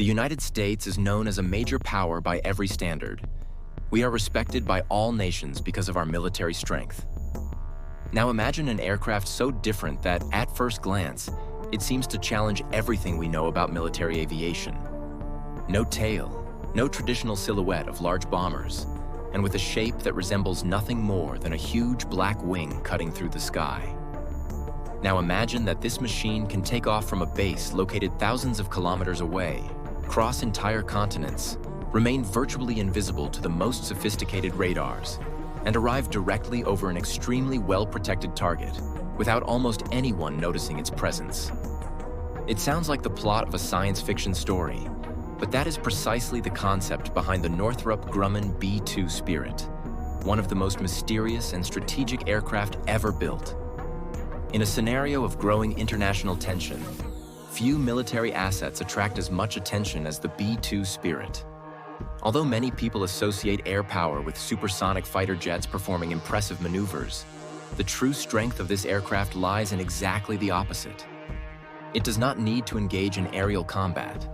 The United States is known as a major power by every standard. We are respected by all nations because of our military strength. Now imagine an aircraft so different that, at first glance, it seems to challenge everything we know about military aviation. No tail, no traditional silhouette of large bombers, and with a shape that resembles nothing more than a huge black wing cutting through the sky. Now imagine that this machine can take off from a base located thousands of kilometers away, cross entire continents, remain virtually invisible to the most sophisticated radars, and arrive directly over an extremely well-protected target without almost anyone noticing its presence. It sounds like the plot of a science fiction story, but that is precisely the concept behind the Northrop Grumman B-2 Spirit, one of the most mysterious and strategic aircraft ever built. In a scenario of growing international tension, few military assets attract as much attention as the B-2 Spirit. Although many people associate air power with supersonic fighter jets performing impressive maneuvers, the true strength of this aircraft lies in exactly the opposite. It does not need to engage in aerial combat.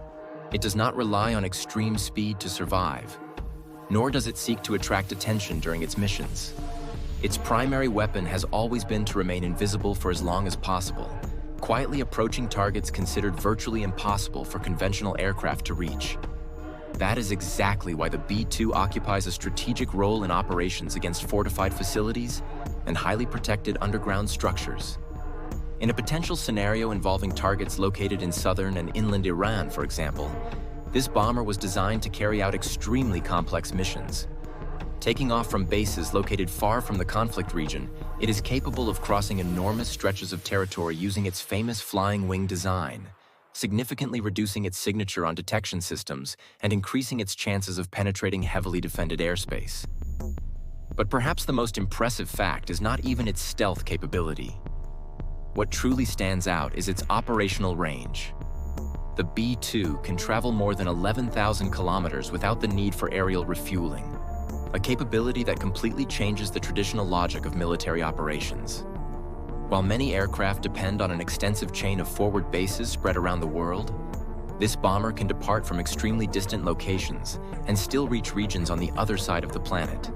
It does not rely on extreme speed to survive, nor does it seek to attract attention during its missions. Its primary weapon has always been to remain invisible for as long as possible, quietly approaching targets considered virtually impossible for conventional aircraft to reach. That is exactly why the B-2 occupies a strategic role in operations against fortified facilities and highly protected underground structures. In a potential scenario involving targets located in southern and inland Iran, for example, this bomber was designed to carry out extremely complex missions. Taking off from bases located far from the conflict region, it is capable of crossing enormous stretches of territory using its famous flying wing design, significantly reducing its signature on detection systems and increasing its chances of penetrating heavily defended airspace. But perhaps the most impressive fact is not even its stealth capability. What truly stands out is its operational range. The B-2 can travel more than 11,000 kilometers without the need for aerial refueling, a capability that completely changes the traditional logic of military operations. While many aircraft depend on an extensive chain of forward bases spread around the world, this bomber can depart from extremely distant locations and still reach regions on the other side of the planet.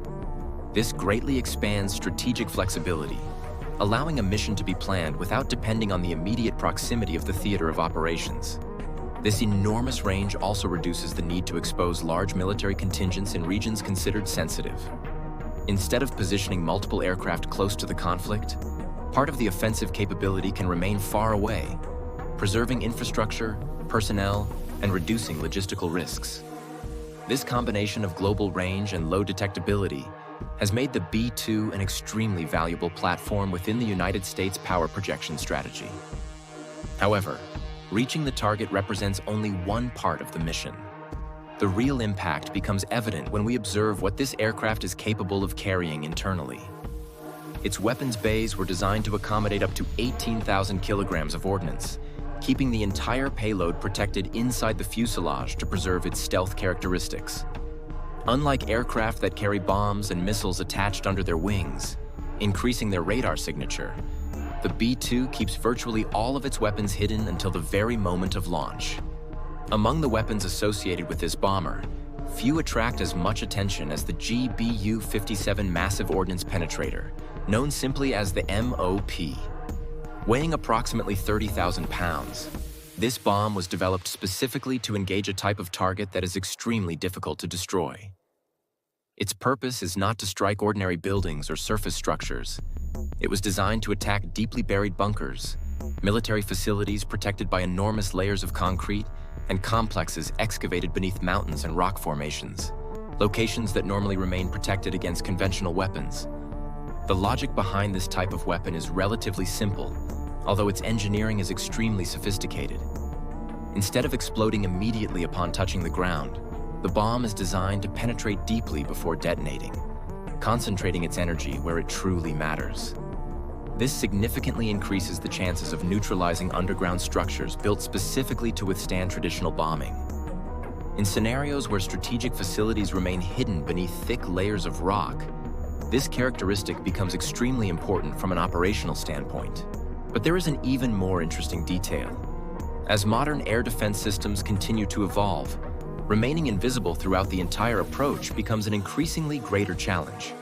This greatly expands strategic flexibility, allowing a mission to be planned without depending on the immediate proximity of the theater of operations. This enormous range also reduces the need to expose large military contingents in regions considered sensitive. Instead of positioning multiple aircraft close to the conflict, part of the offensive capability can remain far away, preserving infrastructure, personnel, and reducing logistical risks. This combination of global range and low detectability has made the B-2 an extremely valuable platform within the United States power projection strategy. However, reaching the target represents only one part of the mission. The real impact becomes evident when we observe what this aircraft is capable of carrying internally. Its weapons bays were designed to accommodate up to 18,000 kilograms of ordnance, keeping the entire payload protected inside the fuselage to preserve its stealth characteristics. Unlike aircraft that carry bombs and missiles attached under their wings, increasing their radar signature, the B-2 keeps virtually all of its weapons hidden until the very moment of launch. Among the weapons associated with this bomber, few attract as much attention as the GBU-57 Massive Ordnance Penetrator, known simply as the MOP. Weighing approximately 30,000 pounds, this bomb was developed specifically to engage a type of target that is extremely difficult to destroy. Its purpose is not to strike ordinary buildings or surface structures. It was designed to attack deeply buried bunkers, military facilities protected by enormous layers of concrete, and complexes excavated beneath mountains and rock formations, locations that normally remain protected against conventional weapons. The logic behind this type of weapon is relatively simple, although its engineering is extremely sophisticated. Instead of exploding immediately upon touching the ground, the bomb is designed to penetrate deeply before detonating, concentrating its energy where it truly matters. This significantly increases the chances of neutralizing underground structures built specifically to withstand traditional bombing. In scenarios where strategic facilities remain hidden beneath thick layers of rock, this characteristic becomes extremely important from an operational standpoint. But there is an even more interesting detail. As modern air defense systems continue to evolve, remaining invisible throughout the entire approach becomes an increasingly greater challenge.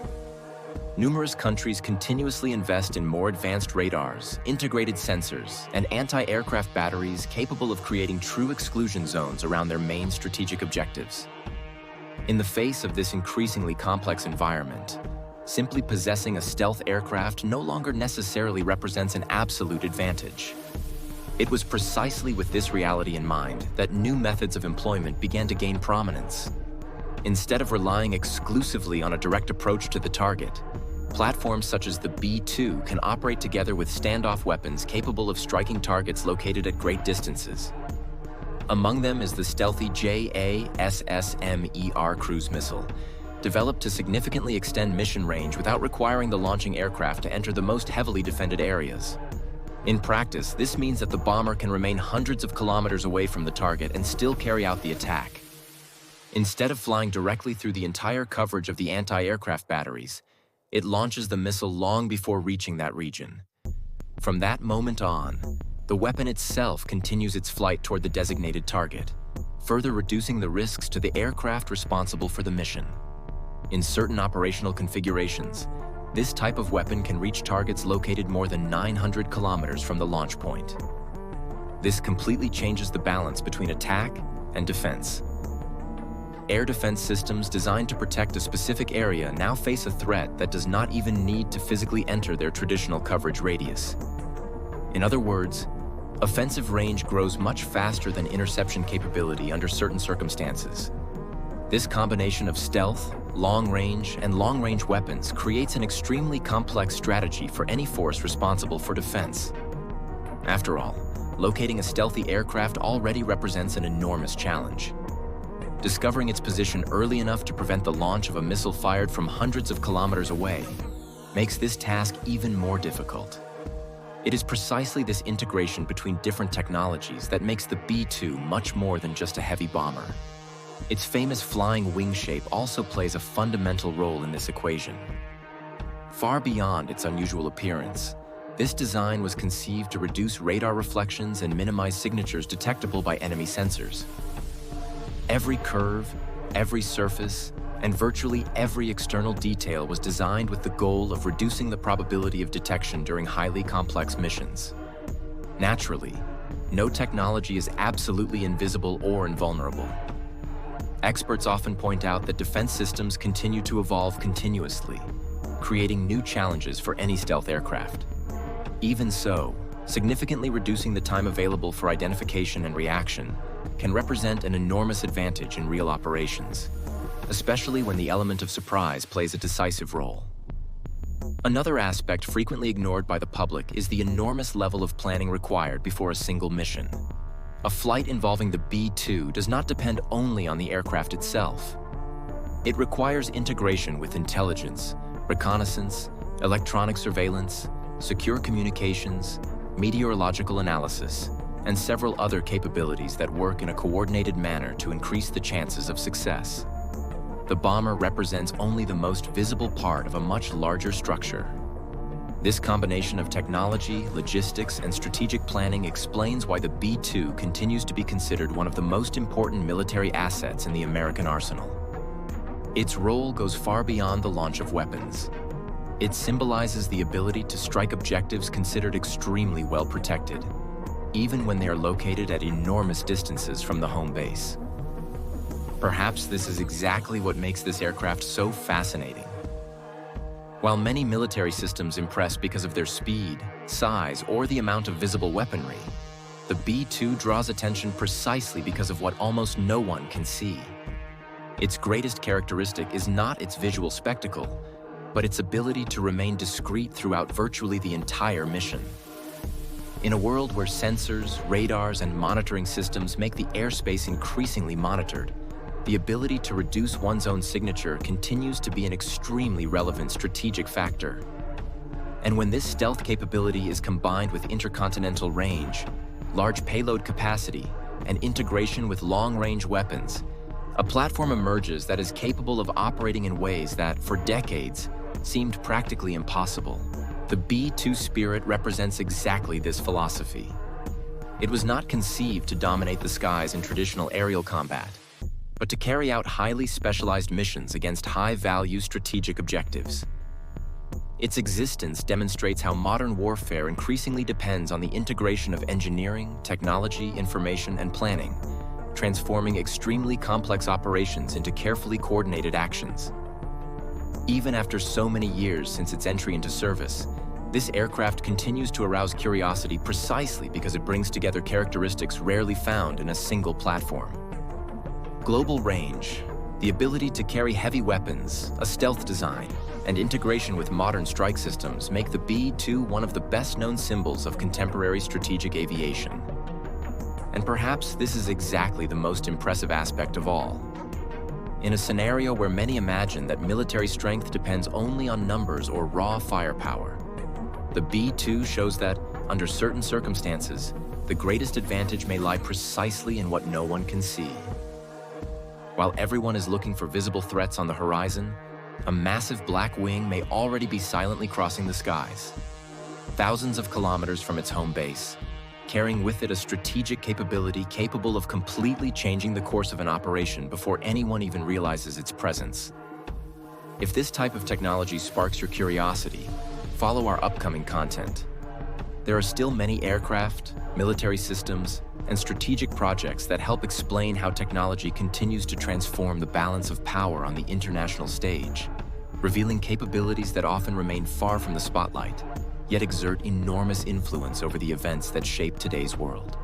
Numerous countries continuously invest in more advanced radars, integrated sensors, and anti-aircraft batteries capable of creating true exclusion zones around their main strategic objectives. In the face of this increasingly complex environment, simply possessing a stealth aircraft no longer necessarily represents an absolute advantage. It was precisely with this reality in mind that new methods of employment began to gain prominence. Instead of relying exclusively on a direct approach to the target, platforms such as the B-2 can operate together with standoff weapons capable of striking targets located at great distances. Among them is the stealthy JASSM-ER cruise missile, developed to significantly extend mission range without requiring the launching aircraft to enter the most heavily defended areas. In practice, this means that the bomber can remain hundreds of kilometers away from the target and still carry out the attack. Instead of flying directly through the entire coverage of the anti-aircraft batteries, it launches the missile long before reaching that region. From that moment on, the weapon itself continues its flight toward the designated target, further reducing the risks to the aircraft responsible for the mission. In certain operational configurations, this type of weapon can reach targets located more than 900 kilometers from the launch point. This completely changes the balance between attack and defense. Air defense systems designed to protect a specific area now face a threat that does not even need to physically enter their traditional coverage radius. In other words, offensive range grows much faster than interception capability under certain circumstances. This combination of stealth, long-range, and long-range weapons creates an extremely complex strategy for any force responsible for defense. After all, locating a stealthy aircraft already represents an enormous challenge. Discovering its position early enough to prevent the launch of a missile fired from hundreds of kilometers away makes this task even more difficult. It is precisely this integration between different technologies that makes the B-2 much more than just a heavy bomber. Its famous flying wing shape also plays a fundamental role in this equation. Far beyond its unusual appearance, this design was conceived to reduce radar reflections and minimize signatures detectable by enemy sensors. Every curve, every surface, and virtually every external detail was designed with the goal of reducing the probability of detection during highly complex missions. Naturally, no technology is absolutely invisible or invulnerable. Experts often point out that defense systems continue to evolve continuously, creating new challenges for any stealth aircraft. Even so, significantly reducing the time available for identification and reaction can represent an enormous advantage in real operations, especially when the element of surprise plays a decisive role. Another aspect frequently ignored by the public is the enormous level of planning required before a single mission. A flight involving the B-2 does not depend only on the aircraft itself. It requires integration with intelligence, reconnaissance, electronic surveillance, secure communications, meteorological analysis, and several other capabilities that work in a coordinated manner to increase the chances of success. The bomber represents only the most visible part of a much larger structure. This combination of technology, logistics, and strategic planning explains why the B-2 continues to be considered one of the most important military assets in the American arsenal. Its role goes far beyond the launch of weapons. It symbolizes the ability to strike objectives considered extremely well protected, even when they are located at enormous distances from the home base. Perhaps this is exactly what makes this aircraft so fascinating. While many military systems impress because of their speed, size, or the amount of visible weaponry, the B-2 draws attention precisely because of what almost no one can see. Its greatest characteristic is not its visual spectacle, but its ability to remain discreet throughout virtually the entire mission. In a world where sensors, radars, and monitoring systems make the airspace increasingly monitored, the ability to reduce one's own signature continues to be an extremely relevant strategic factor. And when this stealth capability is combined with intercontinental range, large payload capacity, and integration with long-range weapons, a platform emerges that is capable of operating in ways that, for decades, seemed practically impossible. The B-2 Spirit represents exactly this philosophy. It was not conceived to dominate the skies in traditional aerial combat, but to carry out highly specialized missions against high-value strategic objectives. Its existence demonstrates how modern warfare increasingly depends on the integration of engineering, technology, information, and planning, transforming extremely complex operations into carefully coordinated actions. Even after so many years since its entry into service, this aircraft continues to arouse curiosity precisely because it brings together characteristics rarely found in a single platform. Global range, the ability to carry heavy weapons, a stealth design, and integration with modern strike systems make the B-2 one of the best-known symbols of contemporary strategic aviation. And perhaps this is exactly the most impressive aspect of all. In a scenario where many imagine that military strength depends only on numbers or raw firepower, the B-2 shows that, under certain circumstances, the greatest advantage may lie precisely in what no one can see. While everyone is looking for visible threats on the horizon, a massive black wing may already be silently crossing the skies, thousands of kilometers from its home base, carrying with it a strategic capability capable of completely changing the course of an operation before anyone even realizes its presence. If this type of technology sparks your curiosity, follow our upcoming content. There are still many aircraft, military systems, and strategic projects that help explain how technology continues to transform the balance of power on the international stage, revealing capabilities that often remain far from the spotlight, yet exert enormous influence over the events that shape today's world.